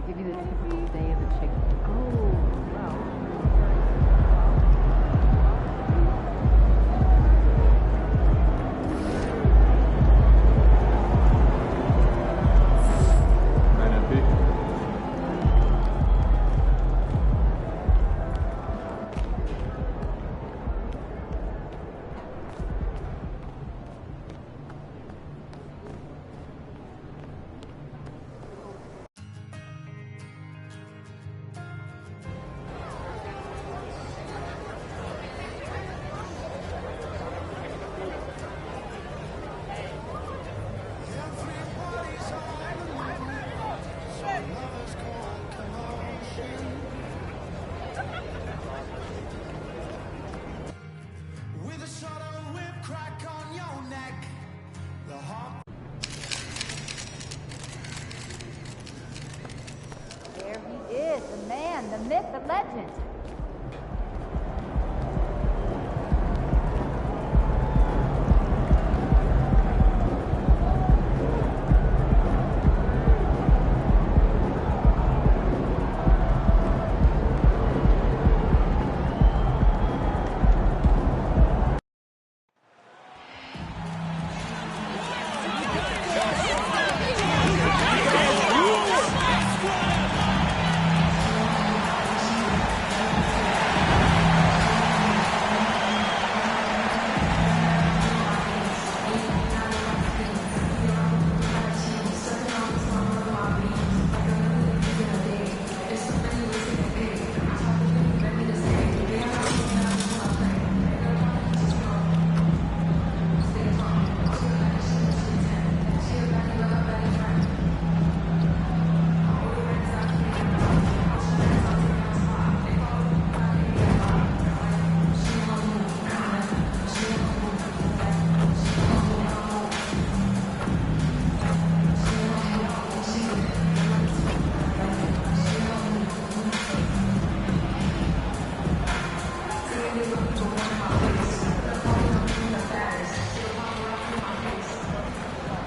Give you the typical day of the chicken. Oh, wow.
There he is, the man, the myth, the legend.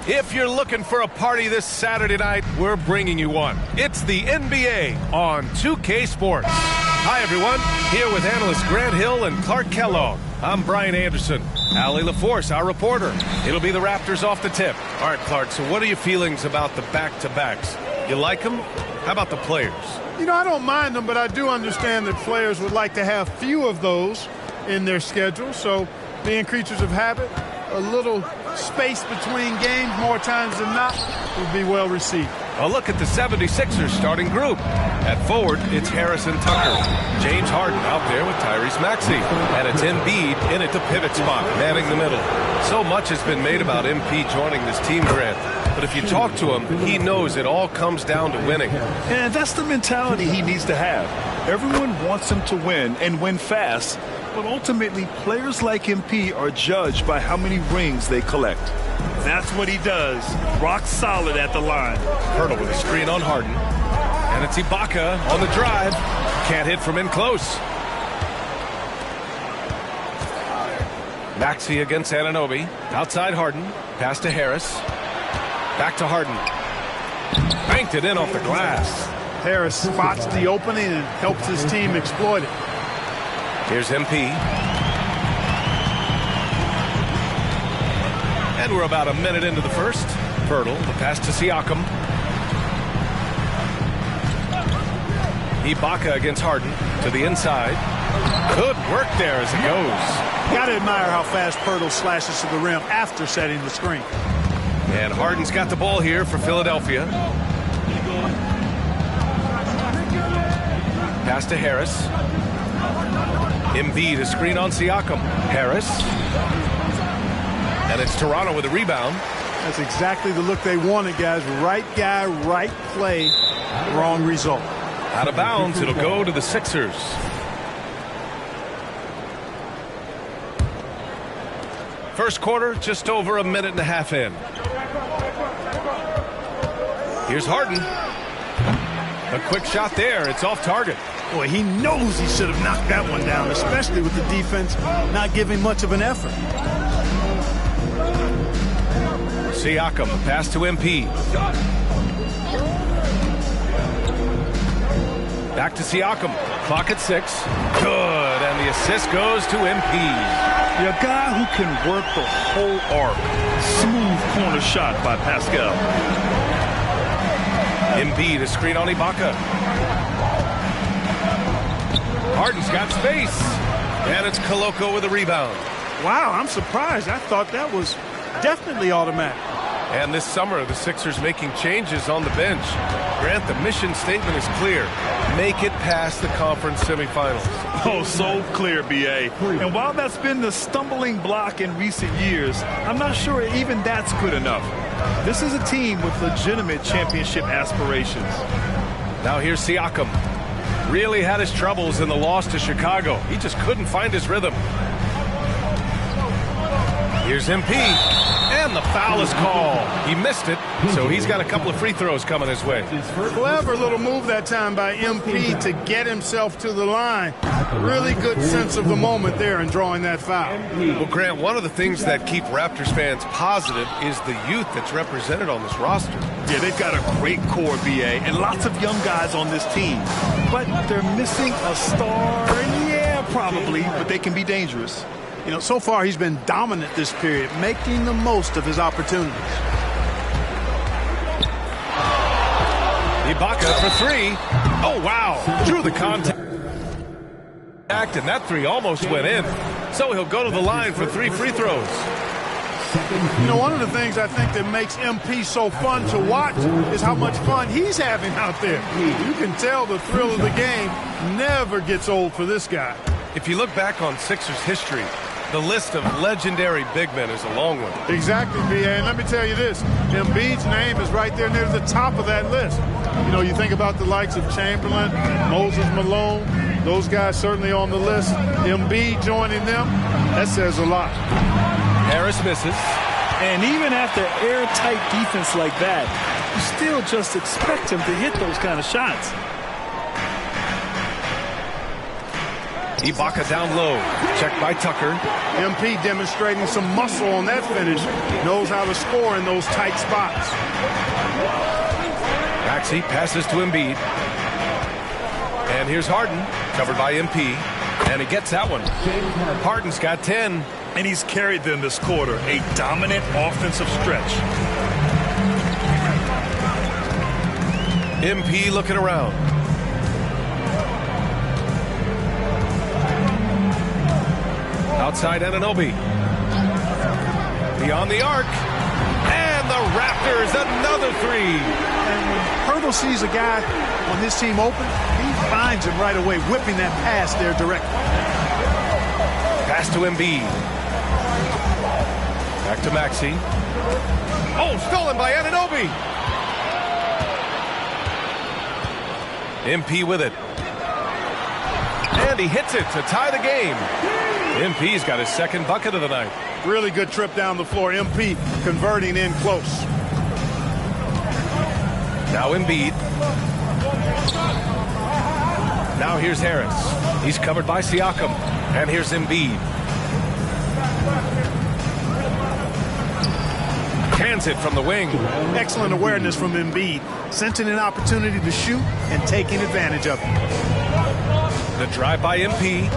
If you're looking for a party this Saturday night, we're bringing you one. It's the NBA on 2K Sports. Hi, everyone. Here with analysts Grant Hill and Clark Kellogg. I'm Brian Anderson. Allie LaForce, our reporter. It'll be the Raptors off the tip. All right, Clark, so what are your feelings about the back-to-backs? You like them? How about the players?
You know, I don't mind them, but I do understand that players would like to have few of those in their schedule. So being creatures of habit, a little space between games more times than not would be well received.
A look at the 76ers starting group. At forward, it's Harris and Tucker. James Harden out there with Tyrese Maxey. And it's Embiid in at the pivot spot, manning the middle. So much has been made about MP joining this team, Grant. But if you talk to him, he knows it all comes down to winning.
And that's the mentality he needs to have. Everyone wants him to win and win fast. But ultimately, players like MP are judged by how many rings they collect. That's what he does. Rock solid at the line.
Hurdle with a screen on Harden. And it's Ibaka on the drive. Can't hit from in close. Maxey against Anunoby. Outside Harden. Pass to Harris. Back to Harden. Banked it in off the glass.
Harris spots the opening and helps his team exploit it.
Here's MP. And we're about a minute into the first. Pirtle, the pass to Siakam. Ibaka against Harden to the inside. Good work there as it goes.
Got to admire how fast Pirtle slashes to the rim after setting the screen.
And Harden's got the ball here for Philadelphia. Pass to Harris. Embiid, a screen on Siakam. Harris. And it's Toronto with a rebound.
That's exactly the look they wanted, guys. Right guy, right play, wrong result.
Out of bounds, it'll go to the Sixers. First quarter, just over a minute and a half in. Here's Harden. A quick shot there. It's off target.
Boy, he knows he should have knocked that one down, especially with the defense not giving much of an effort.
Siakam, pass to MP. Back to Siakam. Clock at 6. Good, and the assist goes to MP.
A guy who can work the whole arc. Smooth corner shot by Pascal.
Embiid, a screen on Ibaka. Harden's got space. And it's Koloko with a rebound.
Wow, I'm surprised. I thought that was definitely automatic.
And this summer, the Sixers making changes on the bench. Grant, the mission statement is clear. Make it past the conference semifinals.
Oh, so clear, B.A. And while that's been the stumbling block in recent years, I'm not sure even that's good enough. This is a team with legitimate championship aspirations.
Now here's Siakam. Really had his troubles in the loss to Chicago. He just couldn't find his rhythm. Here's MP. And the foul is called. He missed it, so he's got a couple of free throws coming his way.
Clever little move that time by MP to get himself to the line. Really good sense of the moment there in drawing that foul.
Well, Grant, one of the things that keep Raptors fans positive is the youth that's represented on this roster.
Yeah, they've got a great core, B.A., and lots of young guys on this team. But they're missing a star. Yeah, probably, but they can be dangerous.
You know, so far he's been dominant this period, making the most of his opportunities.
Ibaka for 3. Oh, wow. Drew the contact. And that 3 almost went in. So he'll go to the line for 3 free throws.
You know, one of the things I think that makes MP so fun to watch is how much fun he's having out there. You can tell the thrill of the game never gets old for this guy.
If you look back on Sixers history, the list of legendary big men is a long one.
Exactly, B.A. And let me tell you this, Embiid's name is right there near the top of that list. You know, you think about the likes of Chamberlain, Moses Malone, those guys certainly on the list. Embiid joining them, that says a lot.
Harris misses.
And even after airtight defense like that, you still just expect him to hit those kind of shots.
Ibaka down low. Checked by Tucker.
MP demonstrating some muscle on that finish. Knows how to score in those tight spots.
Maxey passes to Embiid. And And here's Harden, covered by MP, and he gets that one. Harden's got 10.
And he's carried them this quarter, a dominant offensive stretch.
MP looking around. Outside Anunoby. Beyond the arc. And the Raptors, another three.
And when Poeltl sees a guy on his team open, he finds him right away, whipping that pass there directly.
Pass to Embiid. Back to Maxey. Oh, stolen by Anunoby. MP with it. And he hits it to tie the game. MP's got his second bucket of the night.
Really good trip down the floor. MP converting in close.
Now Embiid. Now here's Harris. He's covered by Siakam. And here's Embiid. Cans it from the wing.
Excellent awareness from Embiid. Sensing an opportunity to shoot and taking advantage of it.
The drive by MP.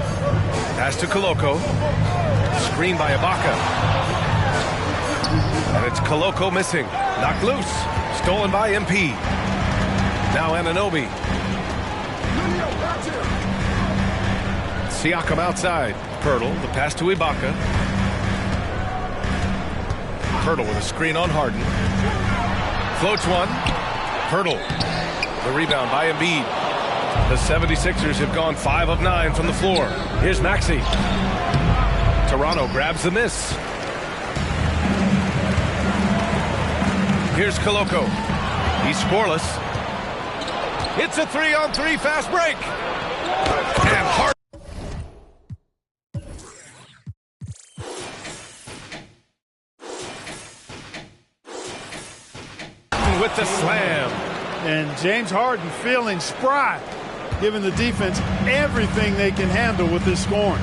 Pass to Koloko. Screen by Ibaka. And it's Koloko missing. Knocked loose. Stolen by MP. Now Anunoby. Siakam outside. Poeltl, the pass to Ibaka. Poeltl with a screen on Harden. Floats one. Poeltl. The rebound by Embiid. The 76ers have gone 5 of 9 from the floor. Here's Maxey. Toronto grabs the miss. Here's Koloko. He's scoreless. It's a 3-on-3 fast break. And Harden with the slam.
And James Harden feeling spry, giving the defense everything they can handle with this scoring.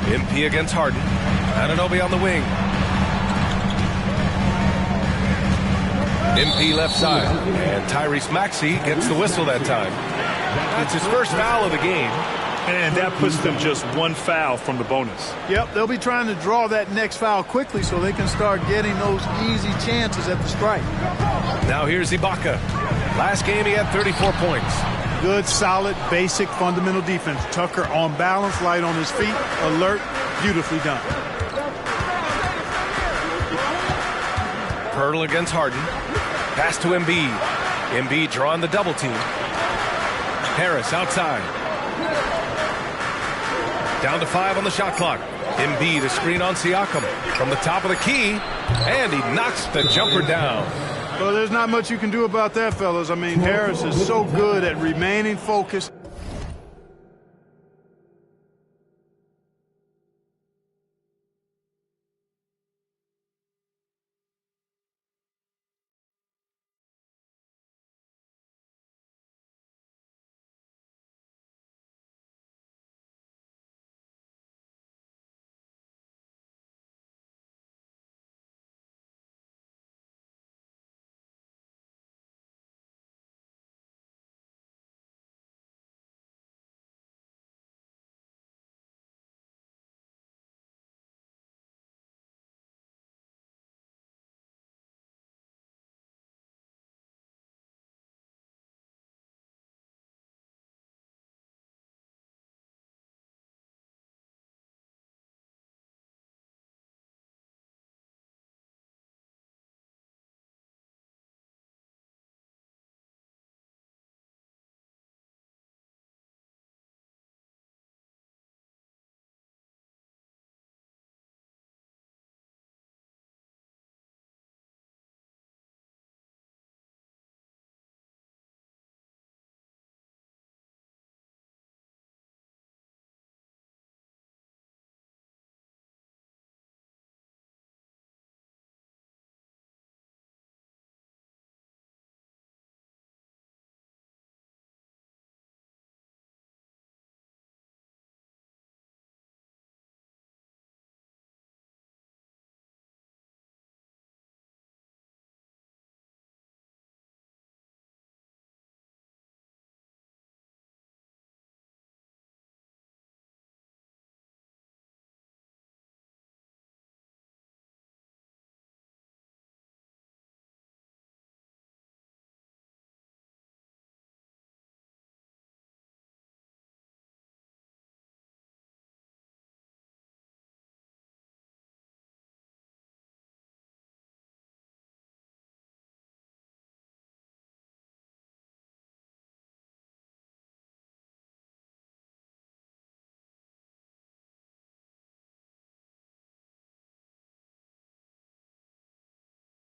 MP against Harden. Anunoby on the wing. MP left side. And Tyrese Maxey gets the whistle that time. That's his first foul of the game.
And that puts them just one foul from the bonus.
Yep, they'll be trying to draw that next foul quickly so they can start getting those easy chances at the strike.
Now here's Ibaka. Last game he had 34 points.
Good, solid, basic, fundamental defense. Tucker on balance, light on his feet, alert, beautifully done.
Poeltl against Harden. Pass to Embiid. Embiid drawing the double team. Harris outside. Down to 5 on the shot clock. Embiid, a screen on Siakam from the top of the key, and he knocks the jumper down.
Well, there's not much you can do about that, fellas. I mean, Harris is so good at remaining focused